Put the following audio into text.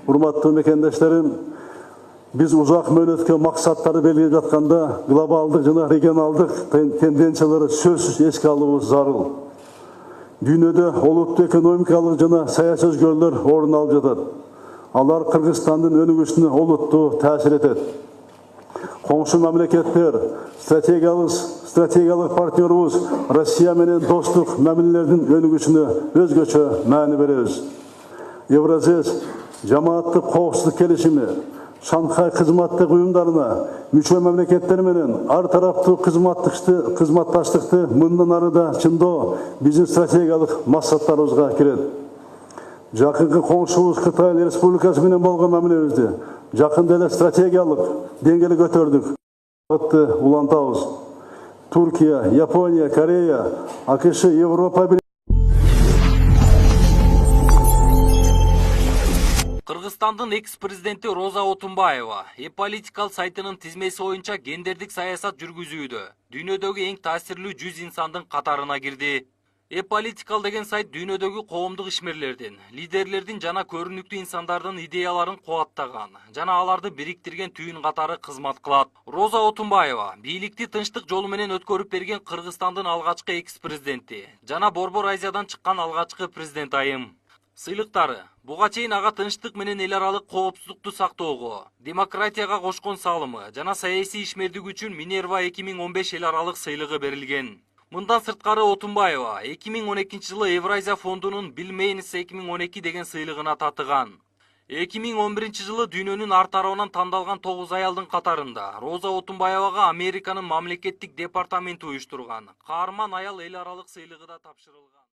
Урматтуу мекендештерим, biz uzak mönötkö maksatları belirleyip жатканда глобалдык жана регионалдык тенденцияларды сөзсүз эске алуубуз зарыл. Дүйнөдө олуттуу экономикалык жана саясий өзгөрүүлөр орун алып жатат. Алар Кыргызстандын өнүгүшүнө олуттуу таасир этет. Коңшу мамлекеттер, стратегиялык партнерубуз Россия менен достук мамилелердин өнүгүшүнө өзгөчө маани беребиз. Евразес жамааттык коопсуздук келишими, Шанхай кызматтык уюмдарына мүчө мамлекеттер менен ар тараптуу кызматташтыкты мындан ары да чындоо биздин стратегиялык максаттарыбызга кирет. Жакынкы коңшубуз Кытай Республикасы менен болгон мамилебизди жакында эле стратегиялык деңгээлге көтөрдүк. Улантабыз. Туркия, Япония, Корея, АКШ, Европа Кыргызстандын экс-президенти Роза Отунбаева E-Political сайтынын тизмеси боюнча гендердик саясат жүргүзүүдө дүйнөдөгү эң таасирлүү 100 инсандын катарына кирди. E-Political деген сайт дүйнөдөгү коомдук ишмерлердин, лидерлердин жана көрүнүктүү инсандардын идеяларын кубаттаган жана аларды бириктирген түйүн катары кызмат кылат. Роза Отунбаева бийликти тынчтык жолу менен өткөрүп берген Кыргызстандын алгачкы экс-президенти жана Борбор Азиядан чыккан алгачкы президент айым. Сыйлыктары буга чейин ага тынчтык менен эл аралык коопсуздукту сактоого, демократияга кошкон салымы жана саясий ишмердиги үчүн Минерва 2015 эл аралык сыйлыгы берилген. Мындан сырткары Отунбаева 2012-жылы Евразия фондунун Bill Maines 2012 деген сыйлыгына татыган. 2011-жылы дүйнөнүн ар тарабынан тандалган 9 аялдын катарында Роза Отунбаевага Американын мамлекеттик департаменти уюштурган каарман аял эл аралык сыйлыгы да тапшырылган.